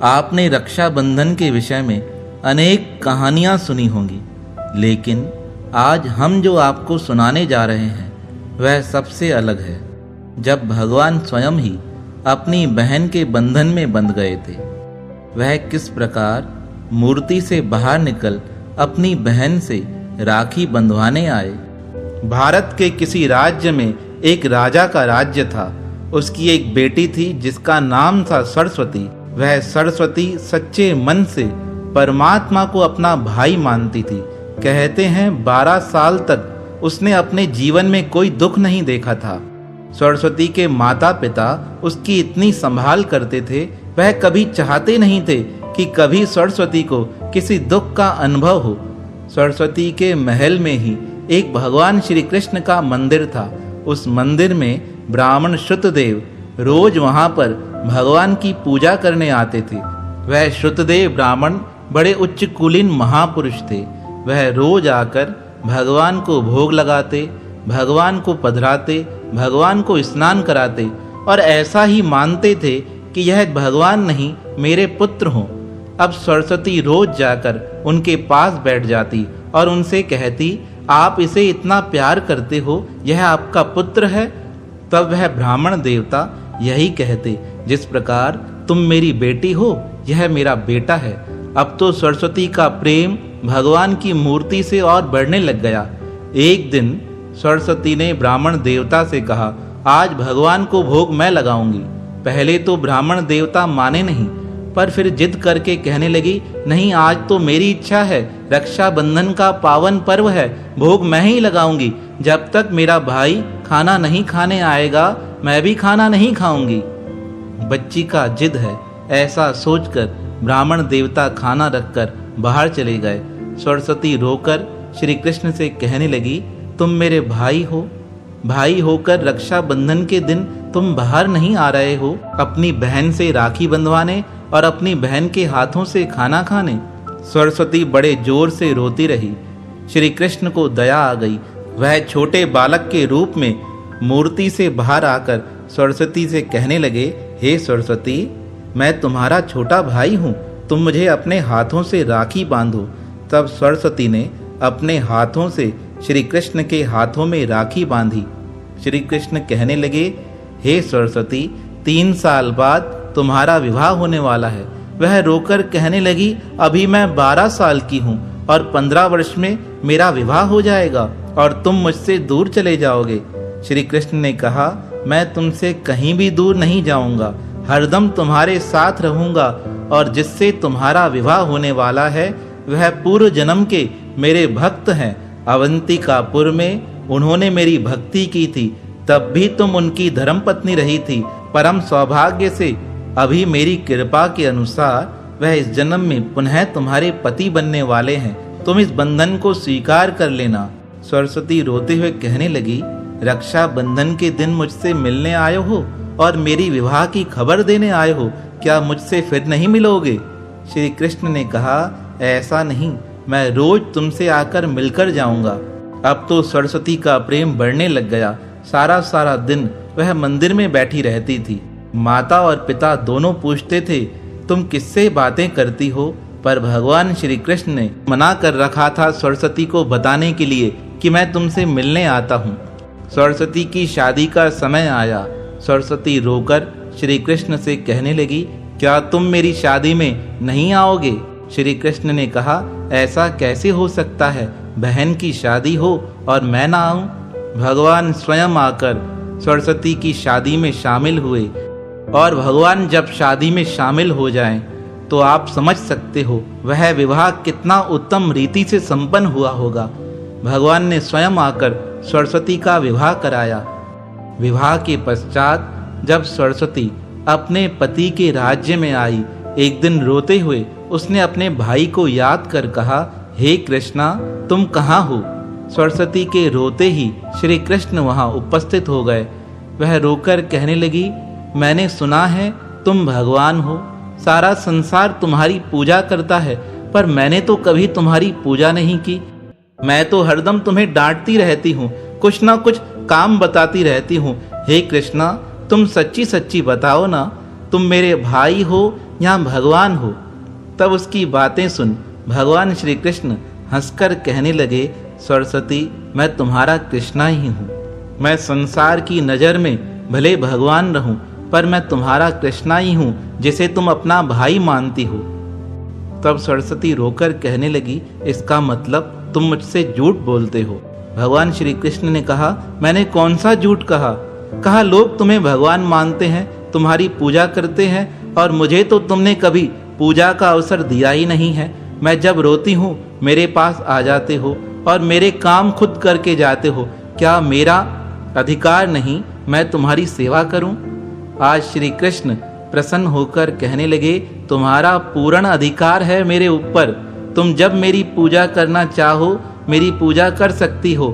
आपने रक्षाबंधन के विषय में अनेक कहानियाँ सुनी होंगी, लेकिन आज हम जो आपको सुनाने जा रहे हैं वह सबसे अलग है। जब भगवान स्वयं ही अपनी बहन के बंधन में बंध गए थे, वह किस प्रकार मूर्ति से बाहर निकल अपनी बहन से राखी बंधवाने आए। भारत के किसी राज्य में एक राजा का राज्य था। उसकी एक बेटी थी जिसका नाम था सरस्वती। वह सरस्वती सच्चे मन से परमात्मा को अपना भाई मानती थी। कहते हैं 12 साल तक उसने अपने जीवन में कोई दुख नहीं देखा था। सरस्वती के माता पिता उसकी इतनी संभाल करते थे, वह कभी चाहते नहीं थे कि कभी सरस्वती को किसी दुख का अनुभव हो। सरस्वती के महल में ही एक भगवान श्री कृष्ण का मंदिर था। उस मंदिर में ब्राह्मण श्रुतदेव रोज वहां पर भगवान की पूजा करने आते थे। वह श्रुतदेव ब्राह्मण बड़े उच्च कुलीन महापुरुष थे। वह रोज आकर भगवान को भोग लगाते, भगवान को पधराते, भगवान को स्नान कराते और ऐसा ही मानते थे कि यह भगवान नहीं मेरे पुत्र हों। अब सरस्वती रोज जाकर उनके पास बैठ जाती और उनसे कहती, आप इसे इतना प्यार करते हो, यह आपका पुत्र है। तब वह ब्राह्मण देवता यही कहते, जिस प्रकार तुम मेरी बेटी हो, यह मेरा बेटा है। अब तो सरस्वती का प्रेम भगवान की मूर्ति से और बढ़ने लग गया। एक दिन सरस्वती ने ब्राह्मण देवता से कहा, आज भगवान को भोग मैं लगाऊंगी। पहले तो ब्राह्मण देवता माने नहीं, पर फिर जिद करके कहने लगी, नहीं, आज तो मेरी इच्छा है, रक्षाबंधन का पावन पर्व है, भोग मैं ही लगाऊंगी। जब तक मेरा भाई खाना नहीं खाने आएगा, मैं भी खाना नहीं खाऊंगी। बच्ची का जिद है, ऐसा सोचकर ब्राह्मण देवता खाना रखकर बाहर चले गए। सरस्वती रोकर श्री कृष्ण से कहने लगी, तुम मेरे भाई हो, भाई होकर रक्षाबंधन के दिन तुम बाहर नहीं आ रहे हो अपनी बहन से राखी बंधवाने और अपनी बहन के हाथों से खाना खाने। सरस्वती बड़े जोर से रोती रही। श्री कृष्ण को दया आ गई। वह छोटे बालक के रूप में मूर्ति से बाहर आकर सरस्वती से कहने लगे, हे सरस्वती, मैं तुम्हारा छोटा भाई हूँ, तुम मुझे अपने हाथों से राखी बांधो। तब सरस्वती ने अपने हाथों से श्री कृष्ण के हाथों में राखी बांधी। श्री कृष्ण कहने लगे, हे सरस्वती, 3 साल बाद तुम्हारा विवाह होने वाला है। वह रोकर कहने लगी, अभी मैं 12 साल की हूँ और 15 वर्ष में मेरा विवाह हो जाएगा और तुम मुझसे दूर चले जाओगे। श्री कृष्ण ने कहा, मैं तुमसे कहीं भी दूर नहीं जाऊंगा, हरदम तुम्हारे साथ रहूंगा और जिससे तुम्हारा विवाह होने वाला है वह पूर्व जन्म के मेरे भक्त हैं। अवंतिकापुर में उन्होंने मेरी भक्ति की थी, तब भी तुम उनकी धर्मपत्नी रही थी। परम सौभाग्य से अभी मेरी कृपा के अनुसार वह इस जन्म में पुनः तुम्हारे पति बनने वाले हैं। तुम इस बंधन को स्वीकार कर लेना। सरस्वती रोते हुए कहने लगी, रक्षाबंधन के दिन मुझसे मिलने आए हो और मेरी विवाह की खबर देने आए हो, क्या मुझसे फिर नहीं मिलोगे? श्री कृष्ण ने कहा, ऐसा नहीं, मैं रोज तुमसे आकर मिलकर जाऊंगा। अब तो सरस्वती का प्रेम बढ़ने लग गया। सारा दिन वह मंदिर में बैठी रहती थी। माता और पिता दोनों पूछते थे, तुम किससे बातें करती हो? पर भगवान श्री कृष्ण ने मना कर रखा था सरस्वती को बताने के लिए कि मैं तुमसे मिलने आता हूँ। सरस्वती की शादी का समय आया। सरस्वती रोकर श्री कृष्ण से कहने लगी, क्या तुम मेरी शादी में नहीं आओगे? श्री कृष्ण ने कहा, ऐसा कैसे हो सकता है, बहन की शादी हो और मैं ना आऊं? भगवान स्वयं आकर सरस्वती की शादी में शामिल हुए और भगवान जब शादी में शामिल हो जाएं, तो आप समझ सकते हो वह विवाह कितना उत्तम रीति से संपन्न हुआ होगा। भगवान ने स्वयं आकर सरस्वती का विवाह कराया। विवाह के पश्चात जब सरस्वती अपने पति के राज्य में आई, एक दिन रोते हुए उसने अपने भाई को याद कर कहा, हे कृष्णा, तुम कहाँ हो? सरस्वती के रोते ही श्री कृष्ण वहाँ उपस्थित हो गए। वह रोकर कहने लगी, मैंने सुना है तुम भगवान हो, सारा संसार तुम्हारी पूजा करता है, पर मैंने तो कभी तुम्हारी पूजा नहीं की। मैं तो हरदम तुम्हें डांटती रहती हूँ, कुछ ना कुछ काम बताती रहती हूँ। हे कृष्णा, तुम सच्ची सच्ची बताओ ना, तुम मेरे भाई हो यहाँ भगवान हो। तब उसकी बातें सुन भगवान श्री कृष्ण हंसकर कहने लगे, सरस्वती, मैं तुम्हारा कृष्णा ही हूँ। मैं संसार की नज़र में भले भगवान रहूं, पर मैं तुम्हारा कृष्णा ही हूँ जिसे तुम अपना भाई मानती हो। तब सरस्वती रोकर कहने लगी, इसका मतलब तुम मुझसे झूठ बोलते हो। भगवान श्री कृष्ण ने कहा, मैंने कौन सा झूठ कहा? कहा लोग तुम्हें भगवान मानते हैं, तुम्हारी पूजा करते हैं, और मुझे तो तुमने कभी पूजा का अवसर दिया ही नहीं है। मैं जब रोती हूँ मेरे पास आ जाते हो और मेरे काम खुद करके जाते हो। क्या मेरा अधिकार नहीं मैं तुम्हारी सेवा करूं? आज श्री कृष्ण प्रसन्न होकर कहने लगे, तुम्हारा पूर्ण अधिकार है मेरे ऊपर। तुम जब मेरी पूजा करना चाहो मेरी पूजा कर सकती हो,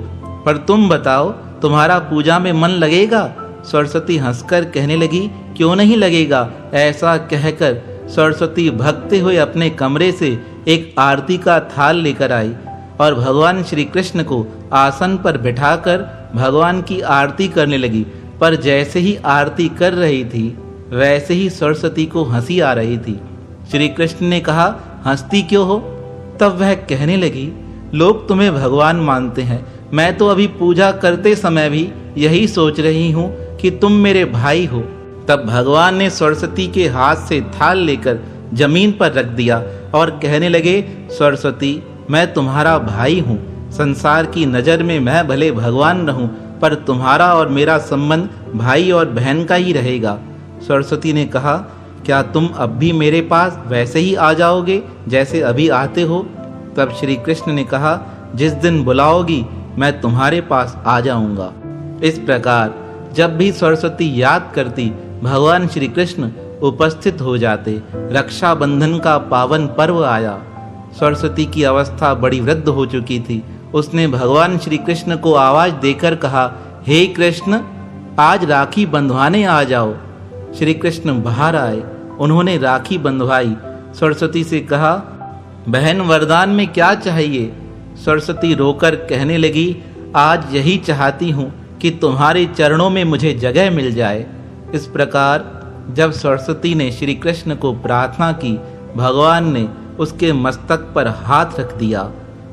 पर तुम बताओ तुम्हारा पूजा में मन लगेगा? सरस्वती हंसकर कहने लगी, क्यों नहीं लगेगा? ऐसा कहकर सरस्वती भगते हुए अपने कमरे से एक आरती का थाल लेकर आई और भगवान श्री कृष्ण को आसन पर बिठाकर भगवान की आरती करने लगी। पर जैसे ही आरती कर रही थी वैसे ही सरस्वती को हंसी आ रही थी। श्री कृष्ण ने कहा, हंसती क्यों हो? तब वह कहने लगी, लोग तुम्हें भगवान मानते हैं, मैं तो अभी पूजा करते समय भी यही सोच रही हूँ कि तुम मेरे भाई हो। तब भगवान ने सरस्वती के हाथ से थाल लेकर जमीन पर रख दिया और कहने लगे, सरस्वती, मैं तुम्हारा भाई हूँ। संसार की नज़र में मैं भले भगवान रहूं, पर तुम्हारा और मेरा संबंध भाई और बहन का ही रहेगा। सरस्वती ने कहा, क्या तुम अब भी मेरे पास वैसे ही आ जाओगे जैसे अभी आते हो? तब श्री कृष्ण ने कहा, जिस दिन बुलाओगी मैं तुम्हारे पास आ जाऊंगा। इस प्रकार जब भी सरस्वती याद करती भगवान श्री कृष्ण उपस्थित हो जाते। रक्षाबंधन का पावन पर्व आया। सरस्वती की अवस्था बड़ी वृद्ध हो चुकी थी। उसने भगवान श्री कृष्ण को आवाज देकर कहा, हे कृष्ण, आज राखी बंधवाने आ जाओ। श्री कृष्ण बाहर आए। उन्होंने राखी बंधवाई। सरस्वती से कहा, बहन, वरदान में क्या चाहिए? सरस्वती रोकर कहने लगी, आज यही चाहती हूँ कि तुम्हारे चरणों में मुझे जगह मिल जाए। इस प्रकार जब सरस्वती ने श्री कृष्ण को प्रार्थना की, भगवान ने उसके मस्तक पर हाथ रख दिया।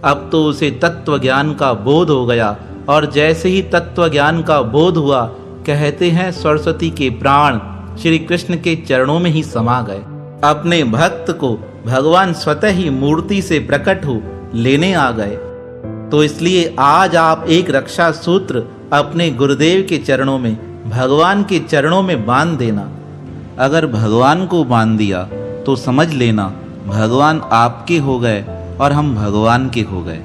अब तो उसे तत्व ज्ञान का बोध हो गया, और जैसे ही तत्व ज्ञान का बोध हुआ, कहते हैं सरस्वती के प्राण श्री कृष्ण के चरणों में ही समा गए। अपने भक्त को भगवान स्वतः ही मूर्ति से प्रकट हो लेने आ गए। तो इसलिए आज आप एक रक्षा सूत्र अपने गुरुदेव के चरणों में, भगवान के चरणों में बांध देना। अगर भगवान को बांध दिया तो समझ लेना भगवान आपके हो गए और हम भगवान के हो गए।